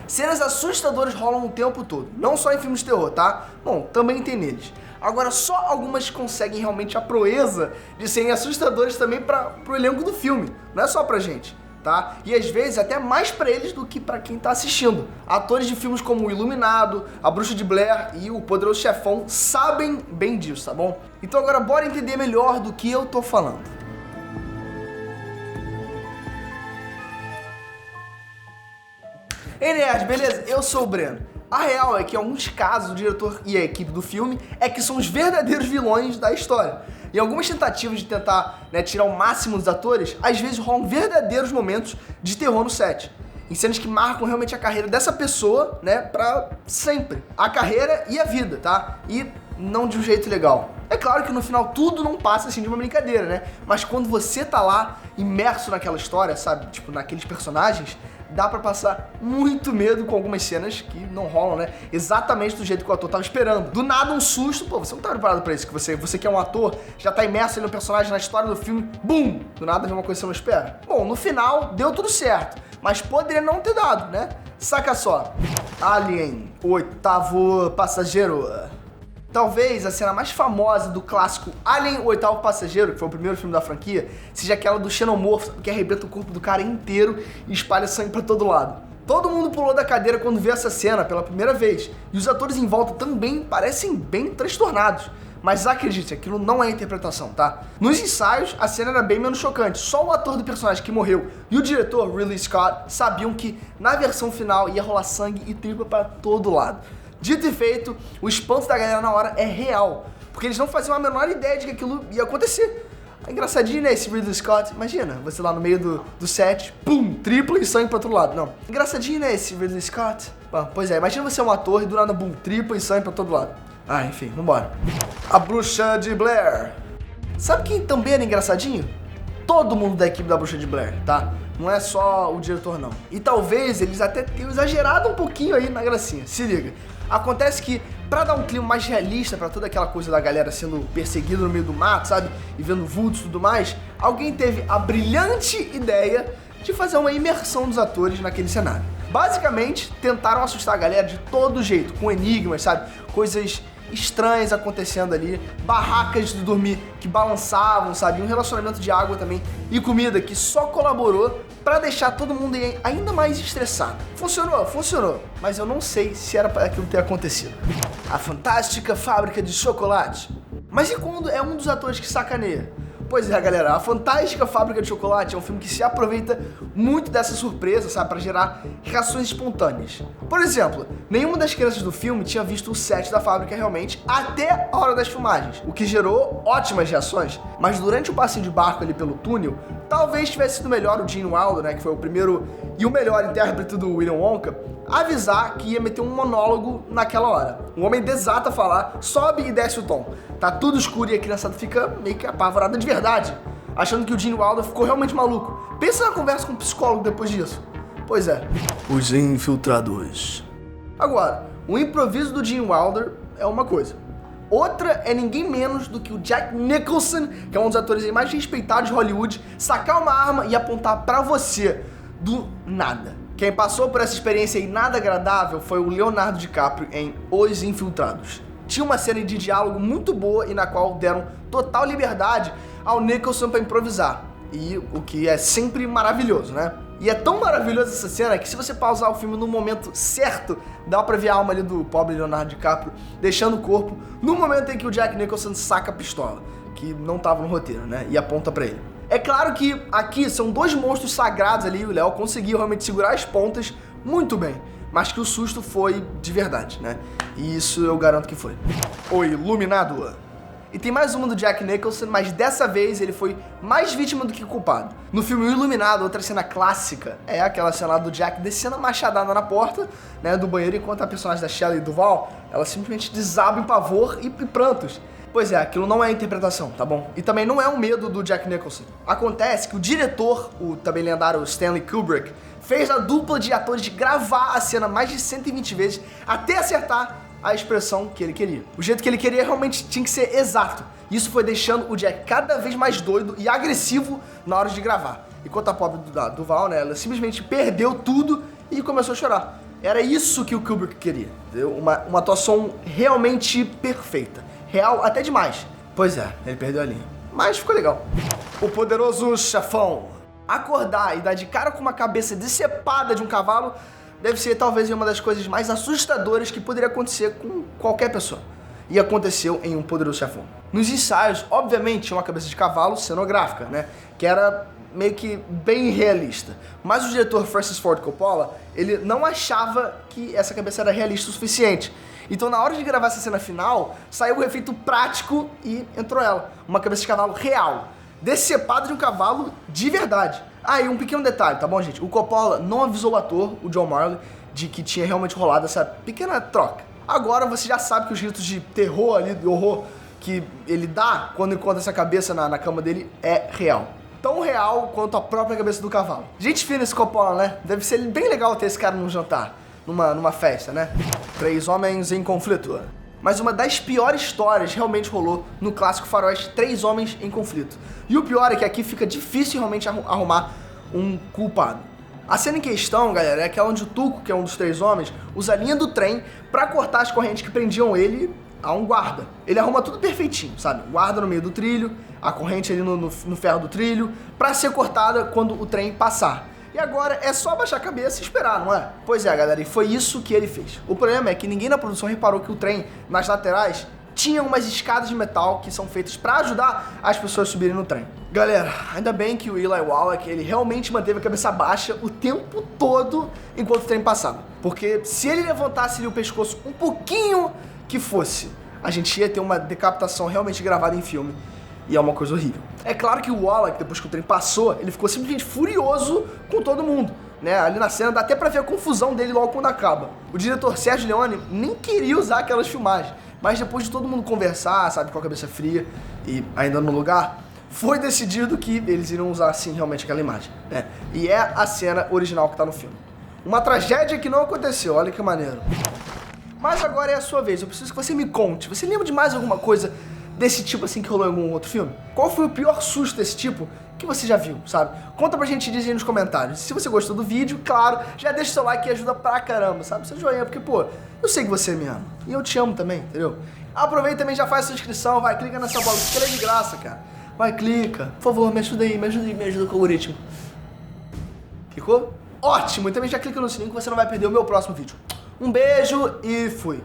Cenas assustadoras rolam o tempo todo, não só em filmes de terror, tá? Bom, também tem neles. Agora, só algumas conseguem realmente a proeza de serem assustadoras também pro elenco do filme, não é só pra gente, tá? E às vezes até mais pra eles do que pra quem tá assistindo. Atores de filmes como O Iluminado, A Bruxa de Blair e O Poderoso Chefão sabem bem disso, tá bom? Então agora bora entender melhor do que eu tô falando. Ei, nerd, beleza? Eu sou o Breno. A real é que em alguns casos o diretor e a equipe do filme é que são os verdadeiros vilões da história. Em algumas tentativas de tentar, tirar o máximo dos atores, às vezes rolam verdadeiros momentos de terror no set. Em cenas que marcam realmente a carreira dessa pessoa, pra sempre. A carreira e a vida, tá? E não de um jeito legal. É claro que no final tudo não passa assim de uma brincadeira, né? Mas quando você tá lá, imerso naquela história, sabe? Tipo, naqueles personagens, dá pra passar muito medo com algumas cenas que não rolam, exatamente do jeito que o ator tava esperando. Do nada um susto, pô, você não tá preparado pra isso, que você que é um ator, já tá imerso ali no personagem, na história do filme, bum! Do nada vem uma coisa que você não espera. Bom, no final deu tudo certo, mas poderia não ter dado, né? Saca só, Alien, o oitavo passageiro. Talvez a cena mais famosa do clássico Alien, o Oitavo Passageiro, que foi o primeiro filme da franquia, seja aquela do xenomorfo, que arrebenta o corpo do cara inteiro e espalha sangue pra todo lado. Todo mundo pulou da cadeira quando vê essa cena pela primeira vez, e os atores em volta também parecem bem transtornados. Mas acredite, aquilo não é interpretação, tá? Nos ensaios, a cena era bem menos chocante. Só o ator do personagem que morreu e o diretor, Ridley Scott, sabiam que na versão final ia rolar sangue e tripa pra todo lado. Dito e feito, o espanto da galera na hora é real, porque eles não faziam a menor ideia de que aquilo ia acontecer. É engraçadinho, né, esse Ridley Scott? Imagina, você lá no meio do set, pum, triplo e sangue pro outro lado. Não. Engraçadinho, né, esse Ridley Scott? Bom, pois é, imagina você é um ator e do nada, bum, triplo e sangue pra todo lado. Ah, enfim, vambora. A Bruxa de Blair. Sabe quem também era engraçadinho? Todo mundo da equipe da Bruxa de Blair, tá? Não é só o diretor, não. E talvez eles até tenham exagerado um pouquinho aí na gracinha. Se liga. Acontece que, pra dar um clima mais realista pra toda aquela coisa da galera sendo perseguida no meio do mato, sabe? E vendo vultos e tudo mais, alguém teve a brilhante ideia de fazer uma imersão dos atores naquele cenário. Basicamente, tentaram assustar a galera de todo jeito, com enigmas, sabe? Coisas estranhas acontecendo ali, barracas de dormir que balançavam, sabe? Um relacionamento de água também e comida que só colaborou pra deixar todo mundo ainda mais estressado. Funcionou, mas eu não sei se era para aquilo ter acontecido. A Fantástica Fábrica de Chocolate. Mas e quando é um dos atores que sacaneia? Pois é, galera, A Fantástica Fábrica de Chocolate é um filme que se aproveita muito dessa surpresa, sabe, pra gerar reações espontâneas. Por exemplo, nenhuma das crianças do filme tinha visto o set da fábrica realmente até a hora das filmagens, o que gerou ótimas reações, mas durante o passeio de barco ali pelo túnel, talvez tivesse sido melhor o Gene Wilder, que foi o primeiro e o melhor intérprete do William Wonka, avisar que ia meter um monólogo naquela hora. O homem desata a falar, sobe e desce o tom. Tá tudo escuro e a criançada fica meio que apavorada de verdade, achando que o Gene Wilder ficou realmente maluco. Pensa na conversa com um psicólogo depois disso. Pois é, os infiltradores. Agora, o improviso do Gene Wilder é uma coisa. Outra é ninguém menos do que o Jack Nicholson, que é um dos atores mais respeitados de Hollywood, sacar uma arma e apontar pra você, do nada. Quem passou por essa experiência aí nada agradável foi o Leonardo DiCaprio em Os Infiltrados. Tinha uma cena de diálogo muito boa e na qual deram total liberdade ao Nicholson para improvisar. E o que é sempre maravilhoso, né? E é tão maravilhosa essa cena que se você pausar o filme no momento certo, dá pra ver a alma ali do pobre Leonardo DiCaprio deixando o corpo no momento em que o Jack Nicholson saca a pistola, que não tava no roteiro, né? E aponta pra ele. É claro que aqui são dois monstros sagrados ali e o Léo conseguiu realmente segurar as pontas muito bem, mas que o susto foi de verdade, né? E isso eu garanto que foi. O Iluminado. E tem mais uma do Jack Nicholson, mas dessa vez ele foi mais vítima do que culpado. No filme O Iluminado, outra cena clássica é aquela cena lá do Jack descendo a machadada na porta, né, do banheiro, enquanto a personagem da Shelley Duvall, ela simplesmente desaba em pavor e prantos. Pois é, aquilo não é interpretação, tá bom? E também não é um medo do Jack Nicholson. Acontece que o diretor, o também lendário Stanley Kubrick, fez a dupla de atores de gravar a cena mais de 120 vezes até acertar a expressão que ele queria. O jeito que ele queria realmente tinha que ser exato. Isso foi deixando o Jack cada vez mais doido e agressivo na hora de gravar. Enquanto a pobre Duval, né, ela simplesmente perdeu tudo e começou a chorar. Era isso que o Kubrick queria, entendeu? Uma atuação realmente perfeita. Real até demais. Pois é, ele perdeu a linha. Mas ficou legal. O poderoso chefão. Acordar e dar de cara com uma cabeça decepada de um cavalo deve ser talvez uma das coisas mais assustadoras que poderia acontecer com qualquer pessoa. E aconteceu em Um Poderoso Chefão. Nos ensaios, obviamente, tinha uma cabeça de cavalo cenográfica, né? Que era meio que bem realista. Mas o diretor Francis Ford Coppola, ele não achava que essa cabeça era realista o suficiente. Então, na hora de gravar essa cena final, saiu o efeito prático e entrou ela. Uma cabeça de cavalo real, decepada de um cavalo de verdade. Ah, e um pequeno detalhe, tá bom, gente? O Coppola não avisou o ator, o John Marley, de que tinha realmente rolado essa pequena troca. Agora você já sabe que os gritos de terror ali, de horror, que ele dá quando encontra essa cabeça na cama dele é real. Tão real quanto a própria cabeça do cavalo. Gente fina esse Coppola, né? Deve ser bem legal ter esse cara num jantar, numa festa, né? 3 homens em conflito. Mas uma das piores histórias realmente rolou no clássico faroeste 3 Homens em Conflito. E o pior é que aqui fica difícil realmente arrumar um culpado. A cena em questão, galera, é aquela onde o Tuco, que é um dos 3 homens, usa a linha do trem pra cortar as correntes que prendiam ele a um guarda. Ele arruma tudo perfeitinho, sabe? Guarda no meio do trilho, a corrente ali no ferro do trilho, pra ser cortada quando o trem passar. E agora é só baixar a cabeça e esperar, não é? Pois é, galera, e foi isso que ele fez. O problema é que ninguém na produção reparou que o trem, nas laterais, tinha umas escadas de metal que são feitas pra ajudar as pessoas a subirem no trem. Galera, ainda bem que o Eli Wallach, ele realmente manteve a cabeça baixa o tempo todo enquanto o trem passava. Porque se ele levantasse ali o pescoço um pouquinho que fosse, a gente ia ter uma decapitação realmente gravada em filme. E é uma coisa horrível. É claro que o Wallach, depois que o trem passou, ele ficou simplesmente furioso com todo mundo, né? Ali na cena dá até pra ver a confusão dele logo quando acaba. O diretor Sergio Leone nem queria usar aquelas filmagens, mas depois de todo mundo conversar, sabe, com a cabeça fria e ainda no lugar, foi decidido que eles iriam usar, sim, realmente aquela imagem, né? E é a cena original que tá no filme. Uma tragédia que não aconteceu, olha que maneiro. Mas agora é a sua vez, eu preciso que você me conte. Você lembra de mais alguma coisa desse tipo assim que rolou em algum outro filme? Qual foi o pior susto desse tipo que você já viu, sabe? Conta pra gente, diz aí nos comentários. Se você gostou do vídeo, claro, já deixa o seu like que ajuda pra caramba, sabe? Seu joinha, porque, pô, eu sei que você me ama. E eu te amo também, entendeu? Aproveita e também, já faz sua inscrição, vai, clica nessa bola, porque ela é de graça, cara. Vai, clica. Por favor, me ajuda aí, me ajuda com o algoritmo. Clicou? Ótimo! E também já clica no sininho que você não vai perder o meu próximo vídeo. Um beijo e fui!